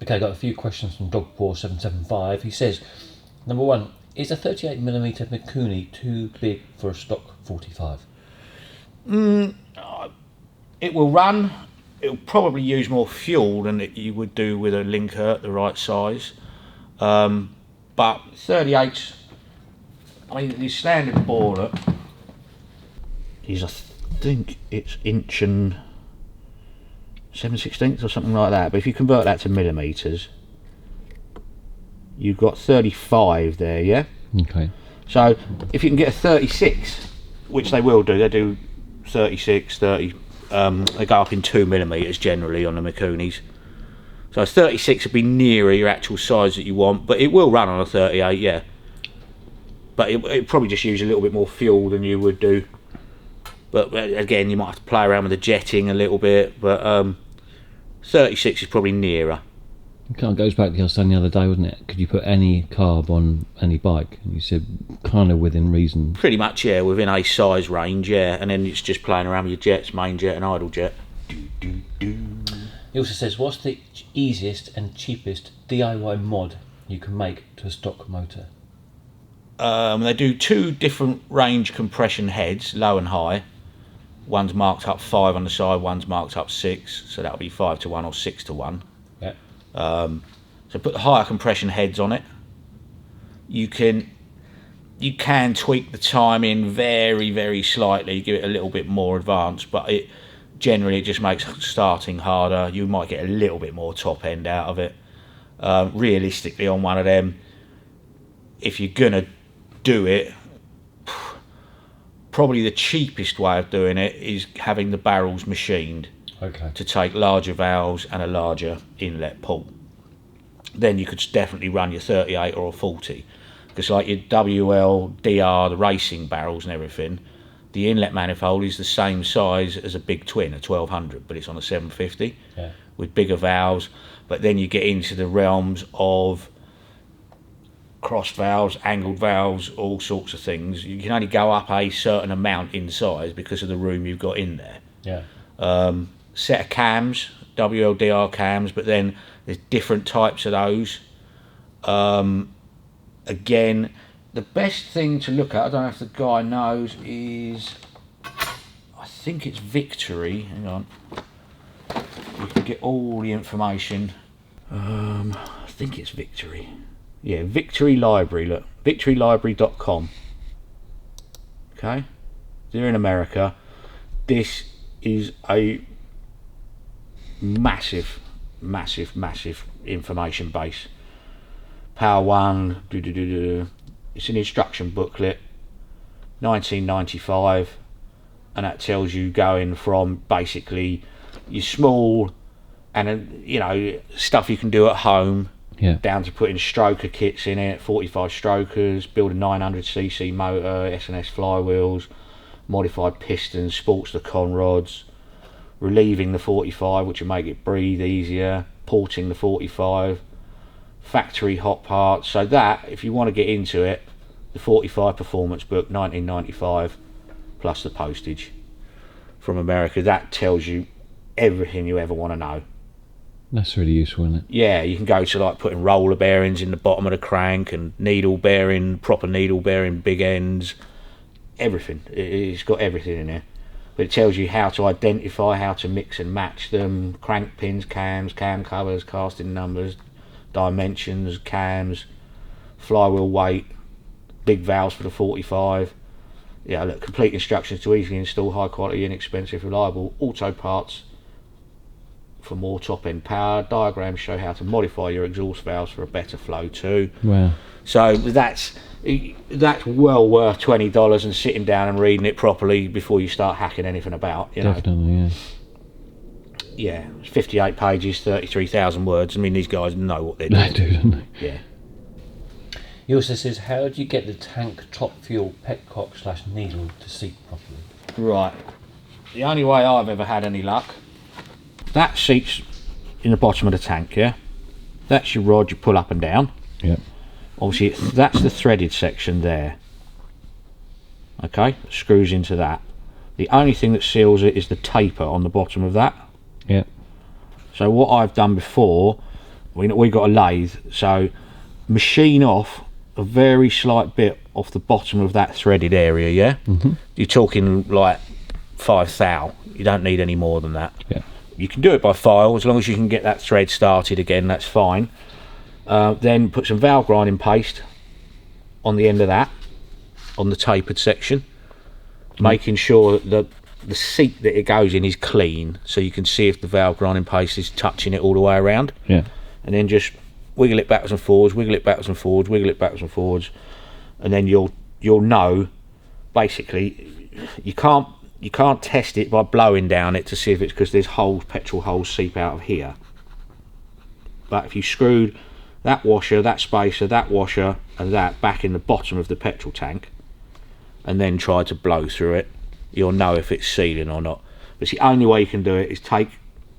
Okay, I got a few questions from Dogpaw775. He says, number one, is a 38mm Mikuni too big for a stock 45? It will run. It'll probably use more fuel than you would do with a linker the right size. But 38, I mean, the standard boiler is, I think it's inch and 7/16 or something like that. But if you convert that to millimetres, you've got 35 there, yeah? Okay. So if you can get a 36, which they will do, they do 36, 30, they go up in 2mm generally on the Mikunis. So a 36 would be nearer your actual size that you want, but it will run on a 38, yeah. But it probably just use a little bit more fuel than you would do. But again, you might have to play around with the jetting a little bit, but 36 is probably nearer. It kind of goes back to what I was saying the other day, wasn't it? Could you put any carb on any bike? And you said kind of within reason. Pretty much, yeah, within a size range, yeah. And then it's just playing around with your jets, main jet and idle jet. He also says, what's the easiest and cheapest DIY mod you can make to a stock motor? They do two different range compression heads, low and high. One's marked up 5 on the side, one's marked up 6, so that'll be 5-1 or 6-1. Yeah. So put the higher compression heads on it. You can tweak the timing very, very slightly, give it a little bit more advanced, but it generally just makes starting harder. You might get a little bit more top end out of it. Realistically, on one of them, if you're gonna do it, probably the cheapest way of doing it is having the barrels machined. Okay. To take larger valves and a larger inlet pull. Then you could definitely run your 38 or a 40, because like your WL, DR, the racing barrels and everything, the inlet manifold is the same size as a big twin, a 1200, but it's on a 750, yeah, with bigger valves. But then you get into the realms of crossed valves, angled valves, all sorts of things. You can only go up a certain amount in size because of the room you've got in there. Yeah. Set of cams, WLDR cams, but then there's different types of those. Again, the best thing to look at, I don't know if the guy knows, is, I think it's Victory. Hang on. You can get all the information. I think it's Victory. Yeah, Victory Library, look. VictoryLibrary.com. Okay? They're in America. This is a massive information base. Power One, it's an instruction booklet, 1995, and that tells you going from basically your small and stuff you can do at home, yeah, down to putting stroker kits in it, 45 strokers, build a 900cc motor, S&S flywheels, modified pistons, sports the con rods, relieving the 45, which will make it breathe easier, porting the 45, factory hot parts. So that, if you want to get into it, the 45 performance book, 1995, plus the postage from America, that tells you everything you ever want to know. That's really useful, isn't it? Yeah, you can go to like putting roller bearings in the bottom of the crank and proper needle bearing big ends, everything. It's got everything in there. But it tells you how to identify, how to mix and match them, crank pins, cams, cam covers, casting numbers, dimensions, cams, flywheel weight, big valves for the 45. Yeah, look, complete instructions to easily install high quality, inexpensive, reliable auto parts for more top end power. Diagrams show how to modify your exhaust valves for a better flow too. Wow. So that's well worth $20 and sitting down and reading it properly before you start hacking anything about. Definitely, yeah. Yeah, it's 58 pages, 33,000 words. I mean, these guys know what they're doing. They do, don't they? Yeah. He also says, how do you get the tank top fuel Petcock / needle to seat properly? Right. The only way I've ever had any luck, that seat's in the bottom of the tank, yeah? That's your rod you pull up and down. Yeah. Obviously, that's the threaded section there. Okay, screws into that. The only thing that seals it is the taper on the bottom of that. Yeah. So what I've done before, we got a lathe, so machine off a very slight bit off the bottom of that threaded area, yeah? You're talking like 5 thou. You don't need any more than that. Yeah. You can do it by file, as long as you can get that thread started again, that's fine. Then put some valve grinding paste on the end of that, on the tapered section, making sure that the seat that it goes in is clean, so you can see if the valve grinding paste is touching it all the way around. Yeah. And then just wiggle it backwards and forwards, wiggle it backwards and forwards, wiggle it backwards and forwards, and then you'll know. Basically, you can't test it by blowing down it to see if it's because there's holes, petrol holes seep out of here. But if you screwed that washer, that spacer, that washer, and that back in the bottom of the petrol tank, and then try to blow through it, you'll know if it's sealing or not. But it's the only way you can do it is take,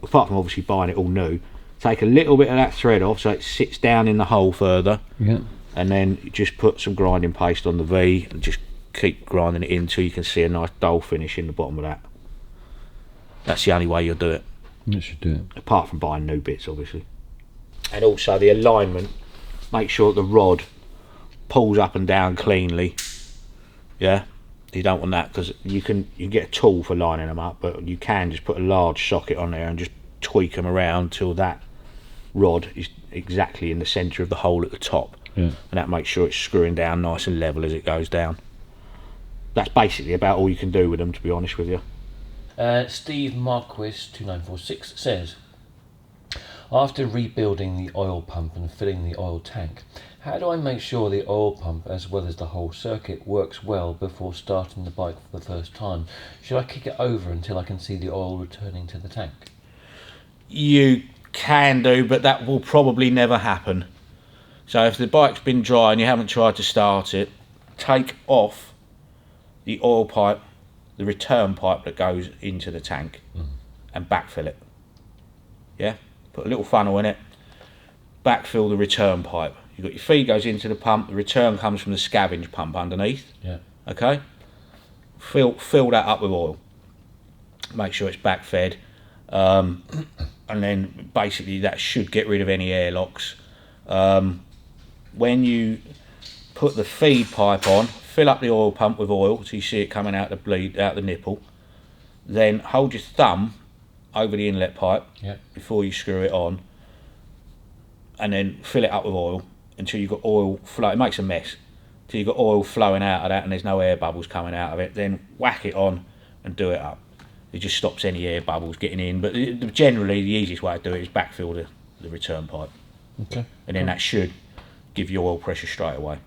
apart from obviously buying it all new, take a little bit of that thread off so it sits down in the hole further, Yeah. and then you just put some grinding paste on the V and just keep grinding it in until you can see a nice dull finish in the bottom of that. That's the only way you'll do it. That should do it. Apart from buying new bits, obviously. And also the alignment, make sure the rod pulls up and down cleanly. Yeah, you don't want that, because you can get a tool for lining them up, but you can just put a large socket on there and just tweak them around till that rod is exactly in the centre of the hole at the top. Yeah. And that makes sure it's screwing down nice and level as it goes down. That's basically about all you can do with them, to be honest with you. Steve Marquis 2946 says, after rebuilding the oil pump and filling the oil tank, how do I make sure the oil pump as well as the whole circuit works well before starting the bike for the first time? Should I kick it over until I can see the oil returning to the tank? You can do, but that will probably never happen. So if the bike's been dry and you haven't tried to start it, take off the oil pipe, the return pipe that goes into the tank, and backfill it. Yeah, put a little funnel in it, backfill the return pipe. You've got your feed goes into the pump, the return comes from the scavenge pump underneath. Yeah. Okay, fill that up with oil, make sure it's backfed, and then basically that should get rid of any airlocks. When you put the feed pipe on, fill up the oil pump with oil so you see it coming out the bleed, out the nipple. Then hold your thumb over the inlet pipe before you screw it on, and then fill it up with oil until you've got oil flow. It makes a mess until you've got oil flowing out of that and there's no air bubbles coming out of it. Then whack it on and do it up. It just stops any air bubbles getting in. But generally the easiest way to do it is backfill the return pipe. Okay. And then that should give you oil pressure straight away.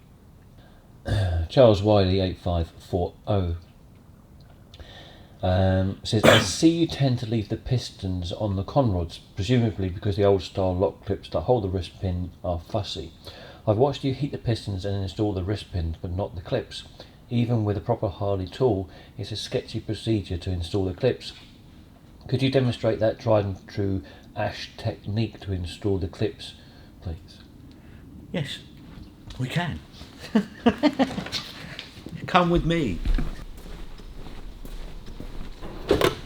Charles Wiley 8540 says, I see you tend to leave the pistons on the conrods, presumably because the old style lock clips that hold the wrist pin are fussy. I've watched you heat the pistons and install the wrist pins, but not the clips. Even with a proper Harley tool, it's a sketchy procedure to install the clips. Could you demonstrate that tried and true ash technique to install the clips, please? Yes, we can. Come with me.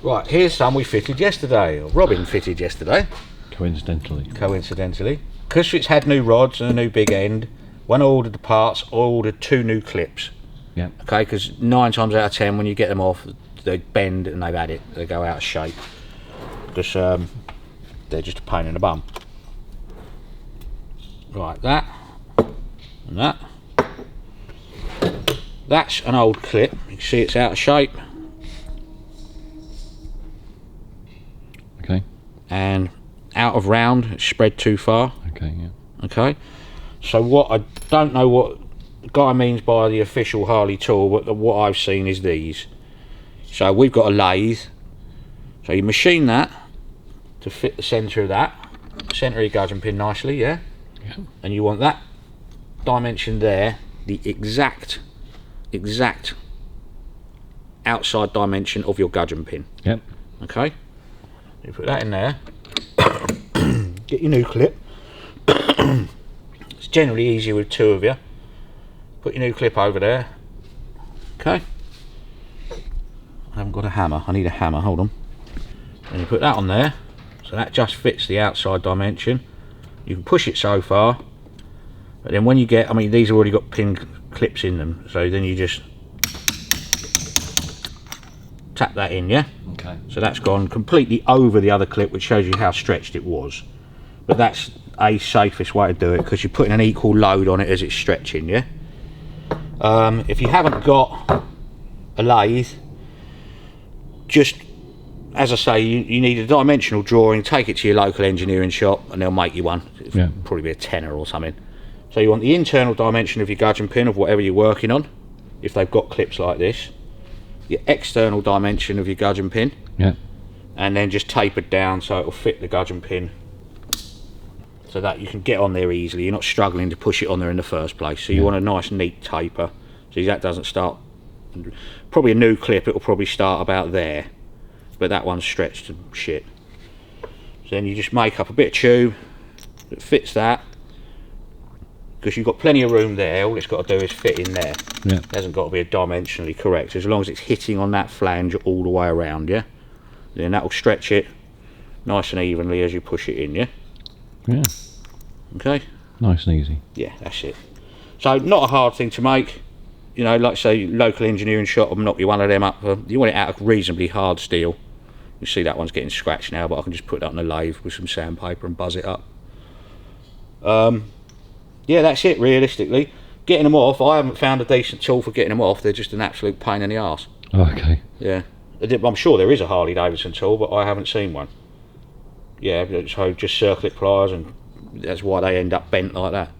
Right, here's some we fitted yesterday, or Robin fitted yesterday. Coincidentally. Because it's had new rods and a new big end, when I ordered the parts, I ordered 2 new clips. Yeah. Okay, because 9 times out of 10 when you get them off, they bend and they've had it, they go out of shape. Because they're just a pain in the bum. Right, that and that. That's an old clip, you can see it's out of shape. Okay. And out of round, it's spread too far. Okay, yeah. Okay, so what I don't know what the guy means by the official Harley tool, but what I've seen is these. So we've got a lathe, so you machine that to fit the centre of that, centre of your gudgeon pin nicely, yeah? And you want that dimension there, the exact outside dimension of your gudgeon pin. Yep. Okay, you put that in there. Get your new clip. It's generally easier with 2 of you. Put your new clip over there. Okay, I haven't got a hammer, I need a hammer, hold on. And you put that on there, so that just fits the outside dimension. You can push it so far, but then when you get, I mean, these have already got pin clips in them, so then you just tap that in, yeah? Okay. So that's gone completely over the other clip, which shows you how stretched it was. But that's a safest way to do it, because you're putting an equal load on it as it's stretching, yeah? If you haven't got a lathe, just, as I say, you need a dimensional drawing. Take it to your local engineering shop and they'll make you one. It'll probably be a tenner or something. So you want the internal dimension of your gudgeon pin of whatever you're working on, if they've got clips like this. Your external dimension of your gudgeon pin, and then just tapered down so it'll fit the gudgeon pin, so that you can get on there easily. You're not struggling to push it on there in the first place. So you want a nice neat taper, so that doesn't start. Probably a new clip, it'll probably start about there, but that one's stretched to shit. So then you just make up a bit of tube that fits that, because you've got plenty of room there. All it's got to do is fit in there. It hasn't got to be dimensionally correct, as long as it's hitting on that flange all the way around, yeah? Then that'll stretch it nice and evenly as you push it in, yeah? Okay? Nice and easy. Yeah, that's it. So not a hard thing to make. You know, like say, local engineering shop will knock you one of them up. You want it out of reasonably hard steel. You see that one's getting scratched now, but I can just put that on the lathe with some sandpaper and buzz it up. Yeah, that's it realistically. Getting them off, I haven't found a decent tool for getting them off. They're just an absolute pain in the arse. Oh, okay. Yeah, I'm sure there is a Harley Davidson tool, but I haven't seen one. Yeah, so just circlip pliers, and that's why they end up bent like that.